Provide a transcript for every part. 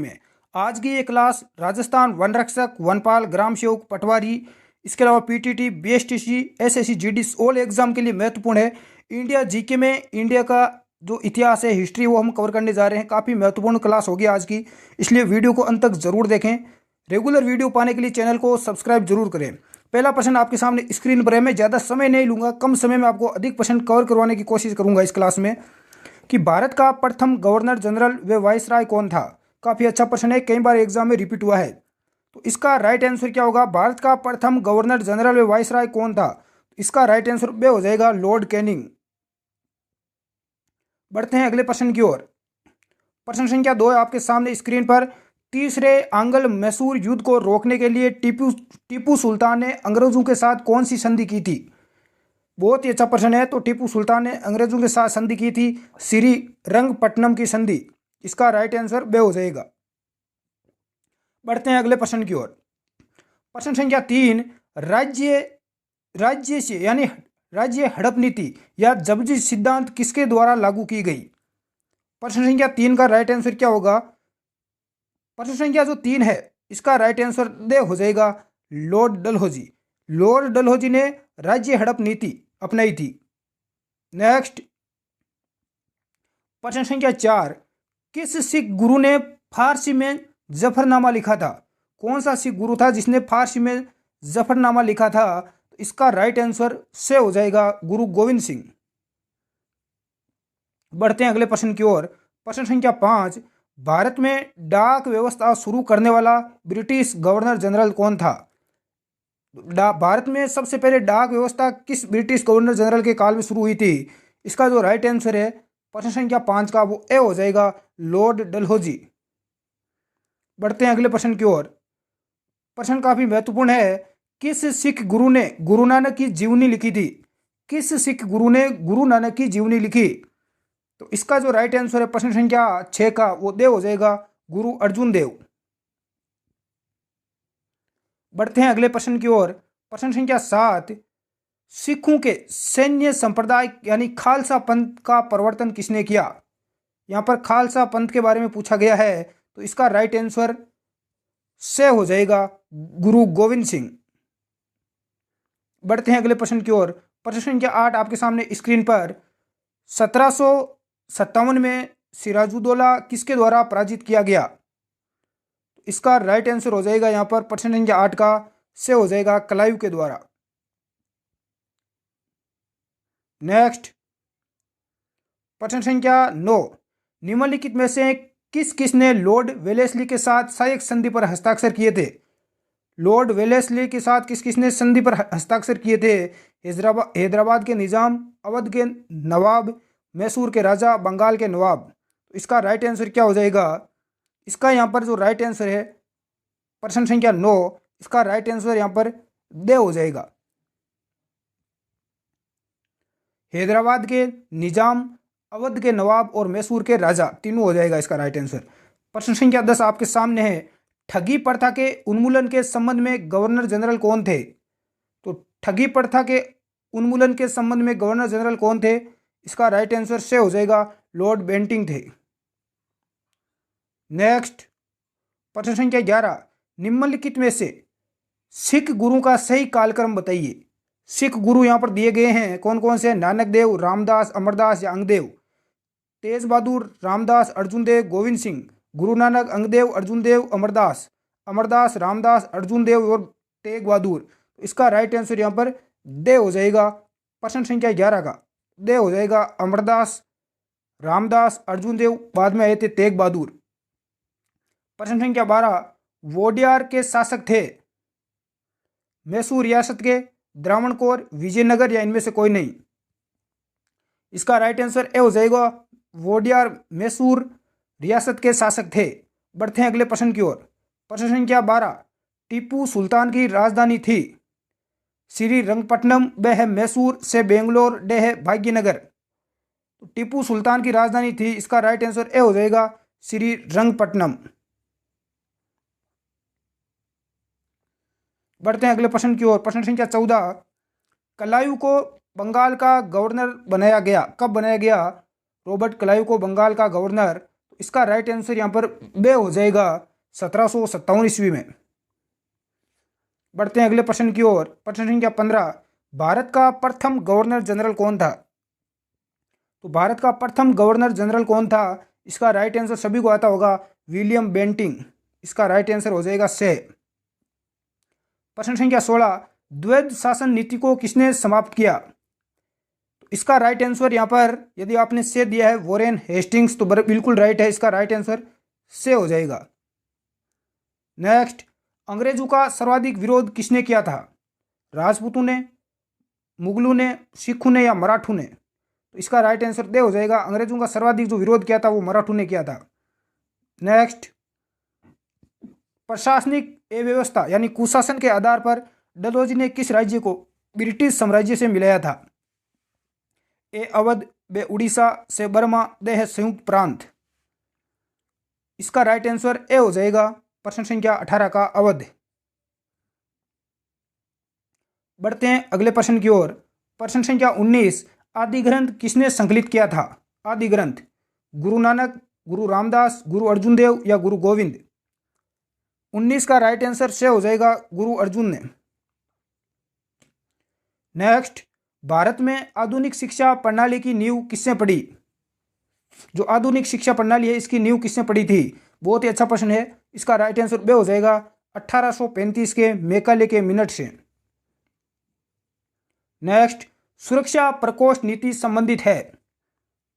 में आज की ये क्लास राजस्थान वन रक्षक, वनपाल, ग्राम सेवक, पटवारी, इसके अलावा PTT, BSTC, SSC, GD all exam के लिए महत्वपूर्ण है। इंडिया जीके में इंडिया का जो इतिहास है, हिस्ट्री, वो हम कवर करने जा रहे हैं। काफ़ी महत्वपूर्ण क्लास होगी आज की, इसलिए वीडियो को अंत तक जरूर देखें। रेगुलर वीडियो पाने के लिए चैनल को सब्सक्राइब जरूर करें। पहला प्रश्न आपके सामने स्क्रीन पर है। मैं ज़्यादा समय नहीं लूँगा, कम समय में आपको अधिक प्रश्न कवर करवाने की कोशिश करूँगा इस क्लास में। कि भारत का प्रथम गवर्नर जनरल व वाइसराय कौन था? काफ़ी अच्छा प्रश्न है, कई बार एग्जाम में रिपीट हुआ है। तो इसका राइट आंसर क्या होगा? भारत का प्रथम गवर्नर जनरल व वाइसराय कौन था? इसका राइट आंसर बे हो जाएगा लॉर्ड कैनिंग। बढ़ते हैं अगले प्रश्न की ओर। प्रश्न संख्या 2 है आपके सामने स्क्रीन पर। तीसरे आंग्ल मैसूर युद्ध को रोकने के लिए टीपू सुल्तान ने अंग्रेजों के साथ कौन सी संधि की थी? बहुत ही अच्छा प्रश्न है। तो टीपू सुल्तान ने अंग्रेजों के साथ संधि की थी श्रीरंगपट्टनम की संधि। इसका राइट आंसर बे हो जाएगा। बढ़ते हैं अगले प्रश्न की ओर। प्रश्न संख्या 3, राज्य से यानी राज्य हड़प नीति या जबरदस्ती सिद्धांत किसके द्वारा लागू की गई? प्रश्न संख्या 3 का राइट आंसर क्या होगा? प्रश्न संख्या जो 3 है, इसका राइट आंसर दे हो जाएगा लॉर्ड डलहौजी। लॉर्ड डलहौजी ने राज्य हड़प नीति अपनाई थी। नेक्स्ट प्रश्न संख्या 4, किस सिख गुरु ने फारसी में जफरनामा लिखा था? कौन सा सिख गुरु था जिसने फारसी में जफरनामा लिखा था? तो इसका राइट आंसर से हो जाएगा गुरु गोविंद सिंह। बढ़ते हैं अगले प्रश्न की ओर। प्रश्न संख्या 5, भारत में डाक व्यवस्था शुरू करने वाला ब्रिटिश गवर्नर जनरल कौन था? भारत में सबसे पहले डाक व्यवस्था किस ब्रिटिश गवर्नर जनरल के काल में शुरू हुई थी? इसका जो राइट आंसर है प्रश्न संख्या 5 का, वो ए हो जाएगा लॉर्ड डलहौजी। बढ़ते हैं अगले प्रश्न की ओर। प्रश्न काफी महत्वपूर्ण है। किस सिख गुरु ने गुरु नानक की जीवनी लिखी थी? किस सिख गुरु ने गुरु नानक की जीवनी लिखी? तो इसका जो राइट आंसर है प्रश्न संख्या 6 का, वो दे हो जाएगा गुरु अर्जुन देव। बढ़ते हैं अगले प्रश्न की ओर। प्रश्न संख्या 7, सिखों के सैन्य संप्रदाय यानी खालसा पंथ का प्रवर्तन किसने किया? यहाँ पर खालसा पंथ के बारे में पूछा गया है, तो इसका राइट आंसर से हो जाएगा गुरु गोविंद सिंह। बढ़ते हैं अगले प्रश्न की ओर। प्रश्न संख्या 8 आपके सामने स्क्रीन पर। 1757 में सिराजुद्दौला किसके द्वारा पराजित किया गया? इसका राइट आंसर हो जाएगा यहाँ पर प्रश्न संख्या 8 का, से हो जाएगा क्लाइव के द्वारा। नेक्स्ट प्रश्न संख्या 9, निम्नलिखित में से किसने लॉर्ड वेलेस्ली के साथ सहायक संधि पर हस्ताक्षर किए थे? लॉर्ड वेलेस्ली के साथ किसने संधि पर हस्ताक्षर किए थे? हैदराबाद के निजाम, अवध के नवाब, मैसूर के राजा, बंगाल के नवाब। तो इसका राइट आंसर क्या हो जाएगा? इसका यहाँ पर जो राइट आंसर है प्रश्न संख्या 9, इसका राइट आंसर यहाँ पर दे हो जाएगा हैदराबाद के निजाम, अवध के नवाब और मैसूर के राजा, तीनों हो जाएगा इसका राइट आंसर। प्रश्न संख्या 10 आपके सामने है। ठगी प्रथा के उन्मूलन के संबंध में गवर्नर जनरल कौन थे? तो ठगी प्रथा के उन्मूलन के संबंध में गवर्नर जनरल कौन थे? इसका राइट आंसर से हो जाएगा लॉर्ड बेंटिंग थे। नेक्स्ट प्रश्न संख्या 11, निम्नलिखित में से सिख गुरु का सही कालक्रम बताइए। सिख गुरु यहाँ पर दिए गए हैं, कौन कौन से? नानक देव, रामदास, अमरदास या अंगदेव। तेज बहादुर, रामदास, अर्जुन देव, गोविंद सिंह। गुरु नानक, अंगदेव, अर्जुन देव, अमरदास। अमरदास, रामदास, अर्जुन देव और तेग बहादुर। इसका राइट आंसर यहाँ पर दे हो जाएगा प्रश्न संख्या 11 का, दे हो जाएगा अमरदास, रामदास, अर्जुन देव, बाद में आए थे तेग बहादुर। प्रश्न संख्या 12, वोडियार के शासक थे? मैसूर रियासत के, द्रावणकोर, विजयनगर या इनमें से कोई नहीं। इसका राइट आंसर ए हो जाएगा वोडियार मैसूर रियासत के शासक थे। बढ़ते हैं अगले प्रश्न की ओर। प्रश्न संख्या 12, टीपू सुल्तान की राजधानी थी श्रीरंगपट्टनम, व है मैसूर, से बेंगलोर, डे है भाग्यनगर। तो टीपू सुल्तान की राजधानी थी, इसका राइट आंसर ए हो जाएगा श्रीरंगपट्टनम। बढ़ते हैं अगले प्रश्न की ओर। प्रश्न संख्या 14, क्लाइव को बंगाल का गवर्नर बनाया गया, कब बनाया गया? रॉबर्ट क्लाइव को बंगाल का गवर्नर इसका राइट आंसर यहाँ पर बे हो जाएगा 1757 ईस्वी में। बढ़ते हैं अगले प्रश्न की ओर। प्रश्न संख्या 15, भारत का प्रथम गवर्नर जनरल कौन था? तो भारत का प्रथम गवर्नर जनरल कौन था? इसका राइट आंसर सभी को आता होगा, विलियम बेंटिंग। इसका राइट आंसर हो जाएगा से। प्रश्न संख्या 16, द्वैध शासन नीति को किसने समाप्त किया? तो इसका राइट आंसर यहाँ पर यदि आपने से दिया है वॉरेन हेस्टिंग्स तो बिल्कुल राइट है, इसका राइट आंसर से हो जाएगा। नेक्स्ट, अंग्रेजों का सर्वाधिक विरोध किसने किया था? राजपूतों ने, मुगलों ने, सिखों ने या मराठों ने? तो इसका राइट आंसर दे हो जाएगा, अंग्रेजों का सर्वाधिक जो विरोध किया था वो मराठों ने किया था। नेक्स्ट, प्रशासनिक अव्यवस्था यानी कुशासन के आधार पर डलहौजी ने किस राज्य को ब्रिटिश साम्राज्य से मिलाया था? ए अवध, बे उड़ीसा, से बर्मा, दे है संयुक्त प्रांत। इसका राइट आंसर ए हो जाएगा, प्रश्न संख्या 18 का अवध। बढ़ते हैं अगले प्रश्न की ओर। प्रश्न संख्या 19, आदि ग्रंथ किसने संकलित किया था? आदि ग्रंथ गुरु नानक, गुरु रामदास, गुरु अर्जुन देव या गुरु गोविंद? 19 का राइट आंसर से हो जाएगा, गुरु अर्जुन ने। नेक्स्ट, भारत में आधुनिक शिक्षा प्रणाली की नींव किसने पड़ी? जो आधुनिक शिक्षा प्रणाली है इसकी नींव किसने पड़ी थी? बहुत ही अच्छा प्रश्न है, इसका राइट आंसर बे हो जाएगा 1835 के मेकाले के मिनट से। नेक्स्ट, सुरक्षा प्रकोष्ठ नीति संबंधित है।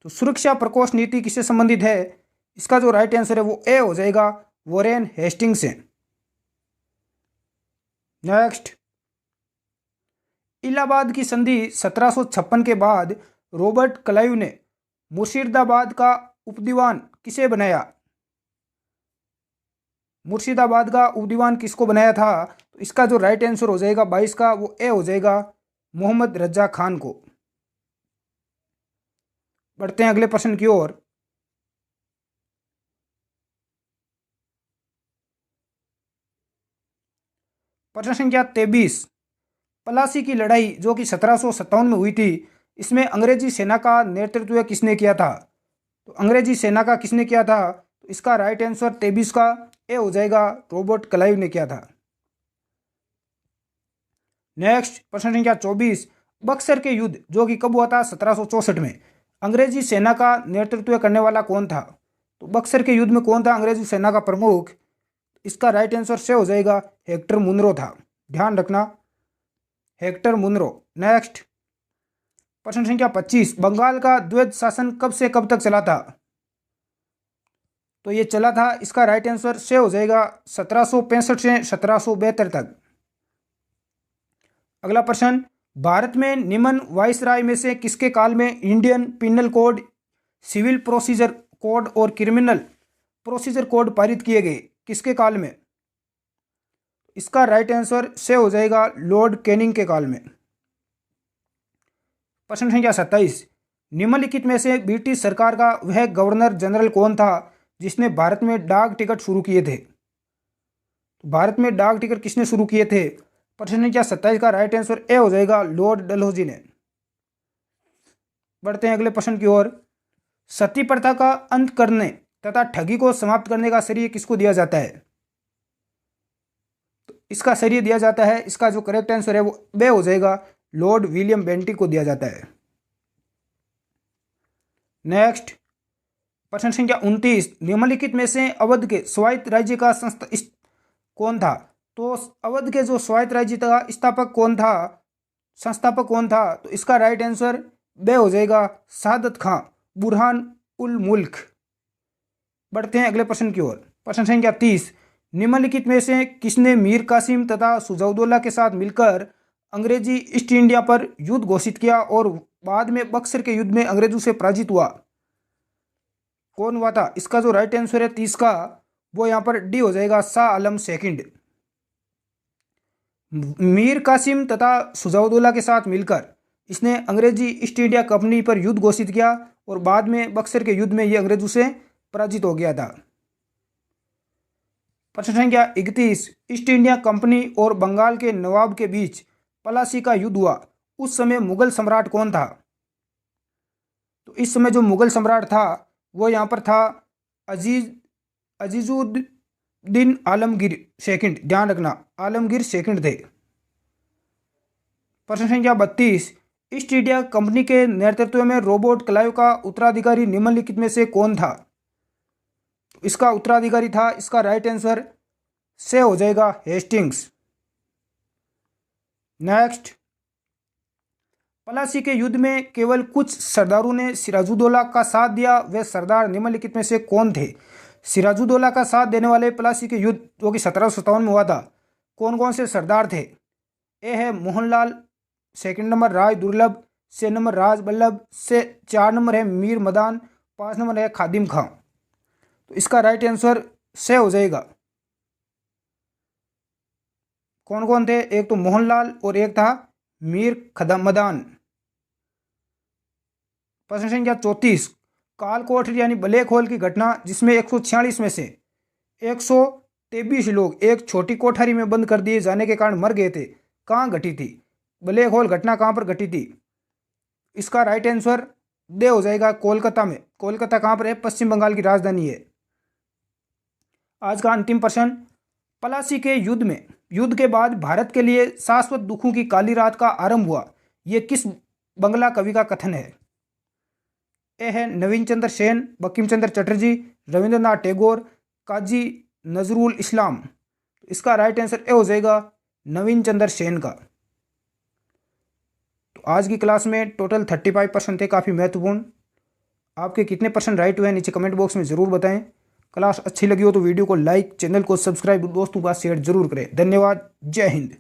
तो सुरक्षा प्रकोष्ठ नीति किससे संबंधित है? इसका जो राइट आंसर है वो ए हो जाएगा, वॉरेन हेस्टिंग्स से। नेक्स्ट, इलाहाबाद की संधि 1756 के बाद रॉबर्ट क्लाइव ने मुर्शिदाबाद का उपदीवान किसे बनाया? मुर्शिदाबाद का उपदीवान किसको बनाया था? तो इसका जो राइट आंसर हो जाएगा 22 का वो ए हो जाएगा, मोहम्मद रजा खान को। बढ़ते हैं अगले प्रश्न की ओर। प्रश्न संख्या 23, पलासी की लड़ाई जो कि 1757 में हुई थी, इसमें अंग्रेजी सेना का नेतृत्व किसने किया था? तो अंग्रेजी सेना का किसने किया था? तो इसका राइट आंसर 23 का ए हो जाएगा, रॉबर्ट क्लाइव ने किया था। नेक्स्ट, प्रश्न संख्या 24, बक्सर के युद्ध जो कि कब हुआ था? 1764 में। अंग्रेजी सेना का नेतृत्व करने वाला कौन था? तो बक्सर के युद्ध में कौन था अंग्रेजी सेना का प्रमुख? इसका राइट आंसर से हो जाएगा, हेक्टर मुनरो था। ध्यान रखना, हेक्टर मुनरो। नेक्स्ट, प्रश्न संख्या 25, बंगाल का द्वैध शासन कब से कब तक चला था? तो ये चला था, इसका राइट आंसर से हो जाएगा 1765 से 1772 तक। अगला प्रश्न, भारत में निम्न वायसराय में से किसके काल में Indian penal code, civil procedure code और क्रिमिनल प्रोसीजर कोड पारित किए गए? किसके काल में? इसका राइट आंसर से हो जाएगा, लॉर्ड कैनिंग के काल में। प्रश्न संख्या 27, निम्नलिखित में से ब्रिटिश सरकार का वह गवर्नर जनरल कौन था जिसने भारत में डाक टिकट शुरू किए थे? भारत में डाक टिकट किसने शुरू किए थे? प्रश्न संख्या 27 का राइट आंसर ए हो जाएगा, लॉर्ड डलहौजी ने। बढ़ते हैं अगले प्रश्न की ओर। सती प्रथा का अंत करने तथा ठगी को समाप्त करने का श्रेय किसको दिया जाता है? तो इसका श्रेय दिया जाता है, इसका जो करेक्ट आंसर है वो बे हो जाएगा, लॉर्ड विलियम बेंटिंग को दिया जाता है। नेक्स्ट, प्रश्न संख्या 29, निम्नलिखित में से अवध के स्वायत्त राज्य का कौन था? तो अवध के जो स्वायत्त राज्य का स्थापक कौन था, संस्थापक कौन था? तो इसका राइट आंसर बे हो जाएगा, सादत खां बुरहान उल मुल्क। बढ़ते हैं अगले प्रश्न की ओर। प्रश्न संख्या 30, निम्नलिखित में से किसने मीर कासिम तथा सुजाउद्दौला के साथ मिलकर अंग्रेजी ईस्ट इंडिया पर युद्ध घोषित किया और बाद में बक्सर के युद्ध में अंग्रेजों से पराजित हुआ? कौन हुआ था? इसका जो राइट आंसर है 30 का वो यहाँ पर डी हो जाएगा, शाह आलम सेकंड। मीर कासिम तथा सुजाउद्दौला के साथ मिलकर इसने अंग्रेजी ईस्ट इंडिया कंपनी पर युद्ध घोषित किया और बाद में बक्सर के युद्ध में ये अंग्रेजों से पराजित हो गया था। प्रश्न संख्या 31, ईस्ट इंडिया कंपनी और बंगाल के नवाब के बीच पलासी का युद्ध हुआ, उस समय मुगल सम्राट कौन था? तो इस समय जो मुगल सम्राट था वो यहाँ पर था अजीज अजीजुद्दीन आलमगीर सेकंड, ध्यान रखना आलमगीर सेकंड थे। प्रश्न संख्या 32, ईस्ट इंडिया कंपनी के नेतृत्व में रॉबर्ट क्लाइव का उत्तराधिकारी निम्नलिखित में से कौन था? इसका उत्तराधिकारी था, इसका राइट आंसर से हो जाएगा हेस्टिंग्स। नेक्स्ट, पलासी के युद्ध में केवल कुछ सरदारों ने सिराजुद्दौला का साथ दिया, वे सरदार निम्नलिखित में से कौन थे? सिराजुद्दौला का साथ देने वाले पलासी के युद्ध जो कि 1757 में हुआ था, कौन कौन से सरदार थे? ए है मोहनलाल, सेकंड नंबर राज दुर्लभ, से नंबर राज बल्लभ, से 4 नंबर है मीर मदान, 5 नंबर है खादिम खां। तो इसका राइट आंसर से हो जाएगा। कौन कौन थे? एक तो मोहनलाल और एक था मीर मदान। प्रश्न संख्या 34, काल कोठरी यानी ब्लैक होल की घटना जिसमें 146 में से 123 लोग एक छोटी कोठरी में बंद कर दिए जाने के कारण मर गए थे, कहाँ घटी थी? ब्लैक होल घटना कहाँ पर घटी थी? इसका राइट आंसर दे हो जाएगा कोलकाता में। कोलकाता कहाँ पर है? पश्चिम बंगाल की राजधानी है। आज का अंतिम प्रश्न, पलासी के युद्ध के बाद भारत के लिए शाश्वत दुखों की काली रात का आरंभ हुआ, ये किस बंगला कवि का कथन है? ए है नवीन चंद्र सेन, बंकिम चंद्र चटर्जी, रविंद्रनाथ टैगोर, काजी नजरुल इस्लाम। इसका राइट आंसर ए हो जाएगा नवीन चंद्र सेन का। तो आज की क्लास में टोटल 35% थे, काफ़ी महत्वपूर्ण। आपके कितने परसेंट राइट हुए नीचे कमेंट बॉक्स में ज़रूर बताएं। क्लास अच्छी लगी हो तो वीडियो को लाइक, चैनल को सब्सक्राइब, दोस्तों के साथ शेयर जरूर करें। धन्यवाद। जय हिंद।